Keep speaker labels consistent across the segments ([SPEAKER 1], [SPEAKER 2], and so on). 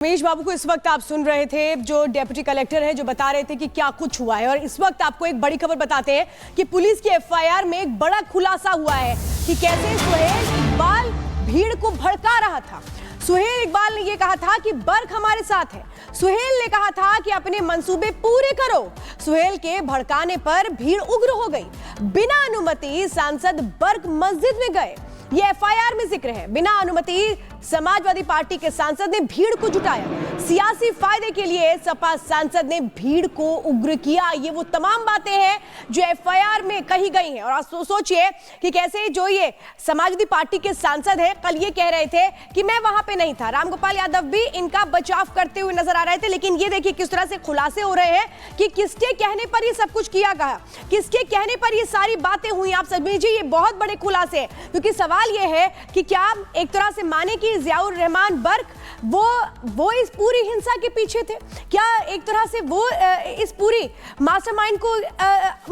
[SPEAKER 1] रमेश बाबू को इस वक्त आप सुन रहे थे, जो डेप्यूटी कलेक्टर है, जो बता रहे थे कि क्या कुछ हुआ है। और इस वक्त आपको एक बड़ी खबर बताते हैं कि पुलिस की एफआईआर में एक बड़ा खुलासा हुआ है कि कैसे सुहेल इकबाल भीड़ को भड़का रहा था। सुहेल इकबाल ने यह कहा था कि बर्क हमारे साथ है। सुहेल ने कहा था कि अपने मंसूबे पूरे करो। सुहेल के भड़काने पर भीड़ उग्र हो गई। बिना अनुमति सांसद बर्क मस्जिद में गए, ये एफआईआर में जिक्र है। बिना अनुमति समाजवादी पार्टी के सांसद ने भीड़ को जुटाया। सियासी फायदे के लिए सपा सांसद ने भीड़ को उग्र किया। ये वो तमाम बातें हैं जो एफआईआर में कही गई हैं। और आप सोचिए कि कैसे जो ये समाजवादी पार्टी के सांसद हैं, कल ये कह रहे थे कि मैं वहां पे नहीं था। रामगोपाल यादव भी इनका बचाव करते हुए नजर आ रहे थे। लेकिन ये देखिए किस तरह से खुलासे हो रहे हैं कि किसके कहने पर ये सब कुछ किया गया, किसके कहने पर ये सारी बातें हुई। आप समझिए ये बहुत बड़े खुलासे हैं, क्योंकि सवाल ये है कि क्या एक तरह से माने कि जियाउर रहमान बर्क वो इस पूरी हिंसा के पीछे थे? क्या एक तरह से वो इस पूरी मास्टरमाइंड को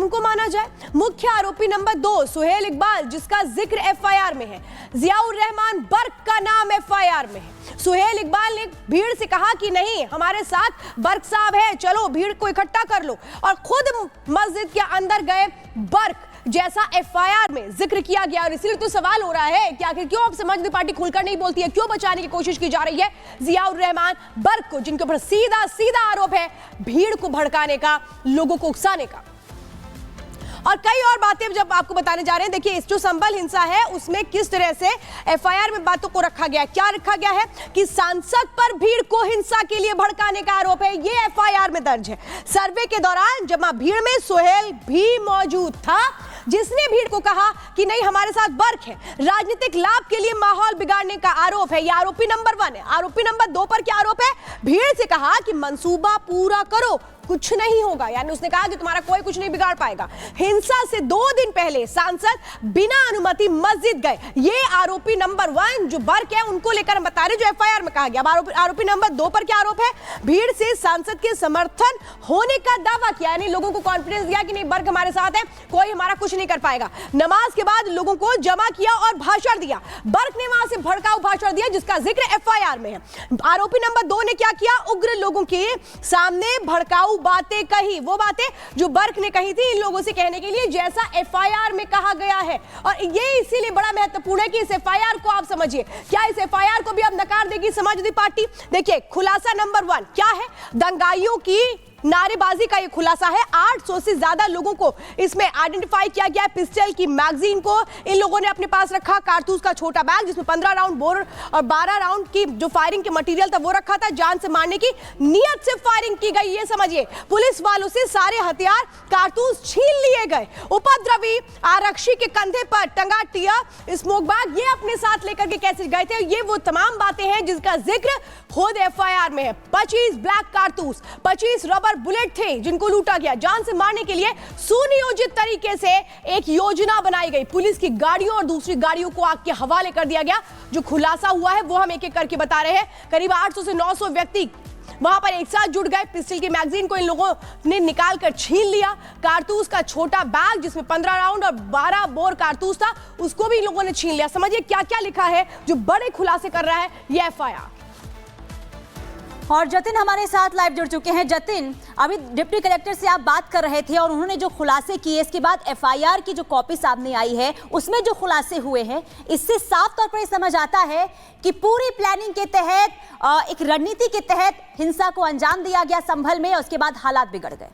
[SPEAKER 1] उनको माना जाए? मुख्य आरोपी नंबर 2 सुहेल इकबाल, जिसका जिक्र एफआईआर में है, जियाउर रहमान बर्क का नाम एफआईआर में है। सुहेल इकबाल ने भीड़ से कहा कि नहीं, हमारे साथ बर्क साहब है, चलो भीड़ को इकट्ठा कर लो, और खुद मस्जिद के अंदर गए बर्क, जैसा एफआईआर में जिक्र किया गया। और इसलिए तो सवाल हो रहा है कि आखिर क्यों अब समाजवादी पार्टी खुलकर नहीं बोलती है, क्यों बचाने की कोशिश की जा रही है जियाउर रहमान बर्क को, जिनके ऊपर सीधा सीधा आरोप है भीड़ को भड़काने का, लोगों को उकसाने का। और कई और बातें जब आपको बताने जा रहे हैं। देखिए, इस जो संबल हिंसा है उसमें किस तरह से एफआईआर में बातों को रखा गया है। क्या रखा गया है कि सांसद पर भीड़ को हिंसा के लिए भड़काने का आरोप है, ये एफआईआर में दर्ज है। सर्वे के दौरान जमा भीड़ में सुहेल भी मौजूद था, जिसने भीड़ को कहा कि नहीं, हमारे साथ बर्क है। राजनीतिक लाभ के लिए माहौल बिगाड़ने का आरोप है। यह आरोपी नंबर 1 है। आरोपी नंबर 2 पर क्या आरोप है? भीड़ से कहा कि मंसूबा पूरा करो, कुछ नहीं होगा। यानी उसने कहा कि तुम्हारा कोई कुछ नहीं बिगाड़ पाएगा। हिंसा से 2 दिन पहले सांसद बिना अनुमति मस्जिद गए। ये आरोपी नंबर 1 जो बर्क है, उनको लेकर हम बता रहे, जो एफआईआर में कहा गया। आरोपी नंबर 2 पर क्या आरोप है? भीड़ से सांसद के समर्थन होने का दावा किया, यानी लोगों को कॉन्फिडेंस दिया कि नहीं, बर्क हमारे साथ है, कोई हमारा कुछ नहीं कर पाएगा। नमाज के बाद लोगों को जमा किया और भाषण दिया। बर्क ने वहां से भड़काऊ भाषण दिया, जिसका जिक्र एफआईआर में है। आरोपी नंबर 2 ने क्या किया? उग्र लोगों के सामने भड़काऊ बातें कही, वो बातें जो बर्क ने कही थी इन लोगों से कहने के लिए, जैसा एफआईआर में कहा गया है। और ये इसीलिए बड़ा महत्वपूर्ण है कि इस एफआईआर को आप समझिए। क्या इस एफआईआर को भी अब नकार देगी समाजवादी पार्टी? देखिए, खुलासा नंबर 1 क्या है? दंगाइयों की नारेबाजी का ये खुलासा है। 800 से ज्यादा लोगों को इसमें आइडेंटिफाई किया गया है। पिस्टल की मैगजीन को इन लोगों ने अपने पास रखा, कारतूस का छोटा बैग जिसमें 15 राउंड बोर और 12 राउंड की जो फायरिंग के मटेरियल था वो रखा था। जान से मारने की नीयत से फायरिंग की गई, ये समझिए। पुलिस वालों से सारे हथियार, कारतूस छीन लिए गए। उपद्रवी आरक्षी के कंधे पर टंगा टियर स्मोक बैग, ये अपने साथ लेकर के कैसे गए थे, ये वो तमाम बातें हैं जिसका जिक्र खुद एफआईआर में है। 25 ब्लैक कारतूस, 25 रबर बुलेट थे जिनको लूटा गया। जान से मारने के लिए सुनियोजित तरीके से एक योजना बनाई गई। पुलिस की गाड़ियों और दूसरी गाड़ियों को आग के हवाले कर दिया गया। जो खुलासा हुआ है वो हम एक एक करके बता रहे हैं। करीब 800 से 900 व्यक्ति वहां पर एक साथ जुट गए। पिस्टल की मैगजीन को इन लोगों ने निकाल कर छीन लिया। कारतूस का छोटा बैग जिसमें 15 राउंड और 12 बोर कारतूस था, उसको भी इन लोगों ने छीन लिया। समझिए क्या क्या लिखा है, जो बड़े खुलासे कर रहा है यह एफआईआर।
[SPEAKER 2] और जतिन हमारे साथ लाइव जुड़ चुके हैं। जतिन, अभी डिप्टी कलेक्टर से आप बात कर रहे थे और उन्होंने जो खुलासे किए, इसके बाद एफआईआर की जो कॉपी सामने आई है उसमें जो खुलासे हुए हैं, इससे साफ तौर पर समझ आता है कि पूरी प्लानिंग के तहत, एक रणनीति के तहत हिंसा को अंजाम दिया गया संभल में, और उसके बाद हालात बिगड़ गए।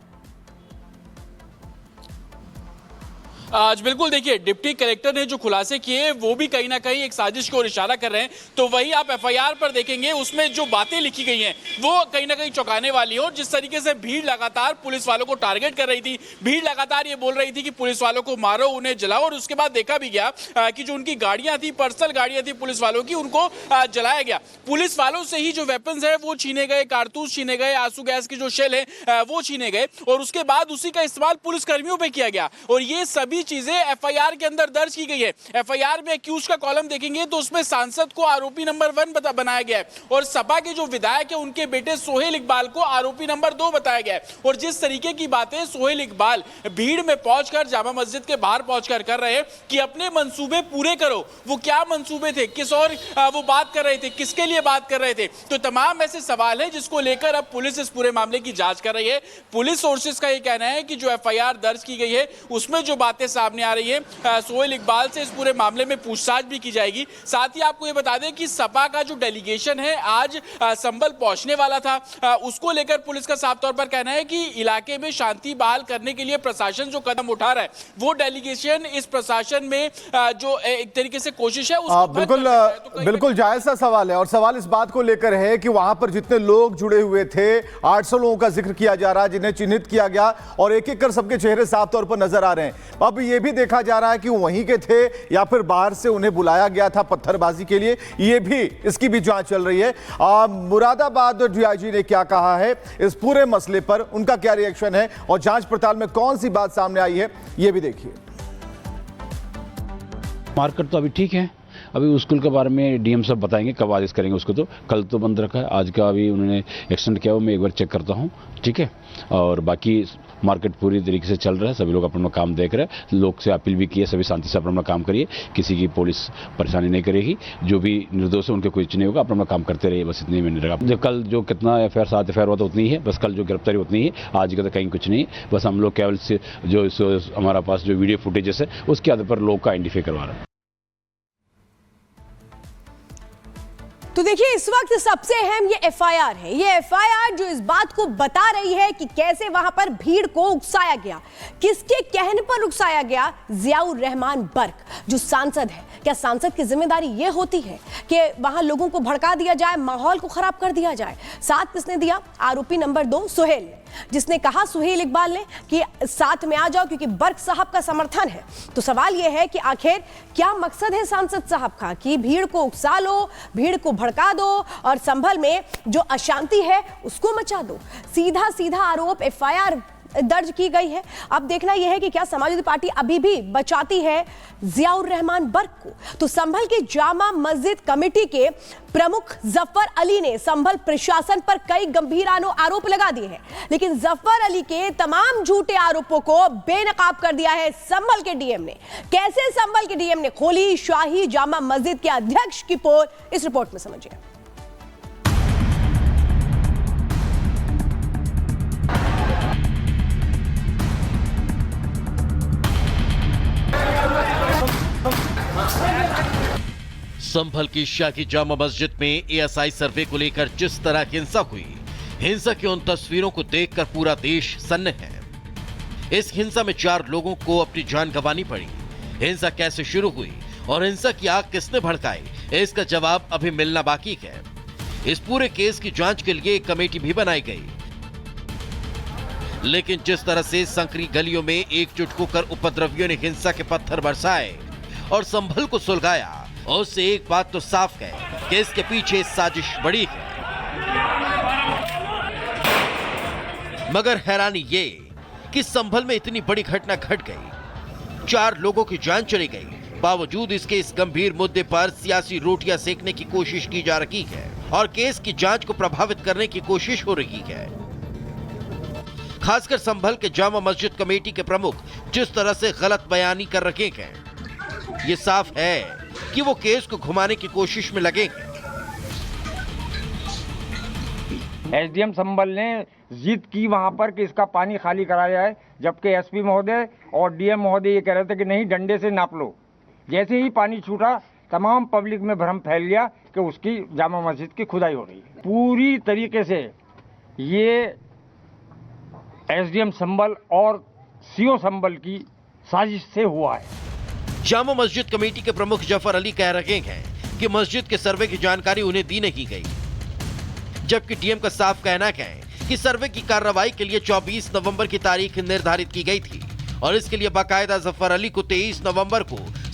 [SPEAKER 3] आज बिल्कुल देखिए, डिप्टी कलेक्टर ने जो खुलासे किए वो भी कहीं ना कहीं एक साजिश की ओर इशारा कर रहे हैं। तो वही आप एफआईआर पर देखेंगे, उसमें जो बातें लिखी गई हैं वो कहीं ना कहीं चौंकाने वाली है। और जिस तरीके से भीड़ लगातार पुलिस वालों को टारगेट कर रही थी, भीड़ लगातार ये बोल रही थी कि पुलिस वालों को मारो, उन्हें जलाओ। और उसके बाद देखा भी गया कि जो उनकी गाड़ियां थी, पर्सनल गाड़ियां थी पुलिस वालों की, उनको जलाया गया। पुलिस वालों से ही जो वेपन्स है वो छीने गए, कारतूस छीने गए, आंसू गैस के जो शेल है वो छीने गए। और उसके बाद उसी का इस्तेमाल पुलिस कर्मियों पर किया गया। और ये सभी सभी चीजें एफआईआर के अंदर दर्ज की गई है। एफआईआर में एक्यूज का कॉलम देखेंगे तो उसमें सांसद को आरोपी नंबर 1 बनाया गया है और सपा के जो विधायक है उनके बेटे सोहेल इकबाल को आरोपी नंबर 2 बताया गया है। और जिस तरीके की बातें सोहेल इकबाल भीड़ में पहुंचकर जामा मस्जिद के बाहर पहुंचकर कर रहे हैं कि अपने मंसूबे पूरे करो, वो क्या मंसूबे थे, किस और वो बात कर रहे थे, किसके लिए बात कर रहे थे, तो तमाम ऐसे सवाल हैं जिसको लेकर अब पुलिस इस पूरे मामले की जांच कर रही है। पुलिस सोर्सेज का ये कहना है कि जो एफआईआर दर्ज की गई है उसमें जो बातें सामने आ रही है, सोहेल इकबाल से इस पूरे मामले में पूछताछ भी की जाएगी। साथ ही आपको ये बता दें कि सपा का जो डेलीगेशन है आज संभल पहुंचने वाला था, उसको लेकर पुलिस का साफ तौर पर कहना है कि इलाके में शांति बहाल करने के लिए प्रशासन जो कदम उठा रहा है वो डेलीगेशन इस प्रशासन में जो एक तरीके से कोशिश है उसको
[SPEAKER 4] बिल्कुल जायज सा सवाल है। और सवाल इस बात को लेकर है कि वहां पर जितने लोग जुड़े हुए थे 800 लोगों का जिक्र किया जा रहा है जिन्हें चिन्हित किया गया और एक एक कर सबके चेहरे साफ तौर पर नजर आ रहे हैं। अब यह भी देखा जा रहा है कि वहीं के थे या फिर बाहर से उन्हें बुलाया गया था पत्थरबाजी के लिए, ये भी इसकी भी जांच चल रही है। मुरादाबाद डीआईजी ने क्या कहा है इस पूरे मसले पर, उनका क्या रिएक्शन है और जांच पड़ताल में कौन सी बात सामने आई है यह भी देखिए।
[SPEAKER 5] मार्केट तो अभी ठीक है, अभी स्कूल के बारे में डीएम सब बताएंगे, कब आदेश करेंगे उसको। तो कल तो बंद रखा है, आज का अभी उन्होंने एक्सटेंड किया, वो मैं एक बार चेक करता हूँ, ठीक है। और बाकी मार्केट पूरी तरीके से चल रहा है, सभी लोग अपना काम देख रहे हैं। लोग से अपील भी की है, सभी शांति से अपना काम करिए, किसी की पुलिस परेशानी नहीं करेगी, जो भी निर्दोष है उनके कुछ नहीं होगा, अपना काम करते रहिए, बस इतनी में नहीं रहेगा। जो कल जो कितना एफआईआर 7 एफआईआर हुआ तो उतनी ही है, बस कल जो गिरफ्तारी उतनी ही है, आज का तो कहीं कुछ नहीं। बस हम लोग केवल से जो हमारा पास जो वीडियो फुटेजेस है उसके आधार पर लोग का आइडेंटिफाई करवा रहे हैं।
[SPEAKER 1] तो देखिए इस वक्त सबसे अहम ये एफआईआर है, ये एफआईआर जो इस बात को बता रही है कि कैसे वहां पर भीड़ को उकसाया गया, किसके कहने पर उकसाया गया। जियाउर रहमान बर्क जो सांसद है, क्या सांसद की जिम्मेदारी ये होती है कि वहां लोगों को भड़का दिया जाए, माहौल को खराब कर दिया जाए। साथ किसने दिया? आरोपी नंबर 2 सोहेल ने, जिसने कहा सोहेल इकबाल ने कि साथ में आ जाओ क्योंकि बर्क साहब का समर्थन है। तो सवाल यह है कि आखिर क्या मकसद है सांसद साहब का कि भीड़ को उकसा लो, भीड़ को भड़का दो और संभल में जो अशांति है उसको मचा दो। सीधा सीधा आरोप एफआईआर दर्ज की गई है। अब देखना यह है कि क्या समाजवादी पार्टी अभी भी बचाती है जियाउर रहमान बर्क को। तो संभल की जामा मस्जिद कमेटी के प्रमुख जफर अली ने संभल प्रशासन पर कई गंभीर आरोप लगा दिए हैं, लेकिन जफर अली के तमाम झूठे आरोपों को बेनकाब कर दिया है संभल के डीएम ने। कैसे संभल के डीएम ने खोली शाही जामा मस्जिद के अध्यक्ष की पोल, इस रिपोर्ट में समझिए।
[SPEAKER 6] संभल की शाही जामा मस्जिद में एएसआई सर्वे को लेकर जिस तरह हिंसा हुई, हिंसा की उन तस्वीरों को देखकर पूरा देश सन्न है। इस हिंसा में 4 लोगों को अपनी जान गंवानी पड़ी। हिंसा कैसे शुरू हुई और हिंसा की आग किसने भड़काई, इसका जवाब अभी मिलना बाकी है। इस पूरे केस की जांच के लिए एक कमेटी भी बनाई गई, लेकिन जिस तरह से संकरी गलियों में एकजुट होकर उपद्रवियों ने हिंसा के पत्थर बरसाए और संभल को सुलगाया, उससे एक बात तो साफ है कि इसके पीछे साजिश बड़ी है। मगर हैरानी ये कि संभल में इतनी बड़ी घटना घट गई, 4 लोगों की जान चली गई, बावजूद इसके इस गंभीर मुद्दे पर सियासी रोटियां सेकने की कोशिश की जा रही है और केस की जांच को प्रभावित करने की कोशिश हो रही है। खासकर संभल के जामा मस्जिद कमेटी के प्रमुख जिस तरह से गलत बयानी कर रहे हैं, ये साफ है कि वो केस को घुमाने की कोशिश में लगे हैं।
[SPEAKER 7] एसडीएम संभल ने जिद की वहां पर कि इसका पानी खाली कराया जाए, जबकि एसपी महोदय और डीएम महोदय ये कह रहे थे कि नहीं, डंडे से नाप लो। जैसे ही पानी छूटा तमाम पब्लिक में भ्रम फैल गया कि उसकी जामा मस्जिद की खुदाई हो रही है। पूरी तरीके से ये एसडीएम संभल और सीओ संभल की साजिश से हुआ है।
[SPEAKER 6] जामा मस्जिद कमेटी के प्रमुख जफर अली कह रहे हैं कि मस्जिद के सर्वे की जानकारी उन्हें दी नहीं गई, जबकि डीएम का साफ कहना है कि सर्वे की कार्रवाई के लिए 24 नवंबर की तारीख निर्धारित की गई थी और इसके लिए बाकायदा जफर अली को 23 नवंबर को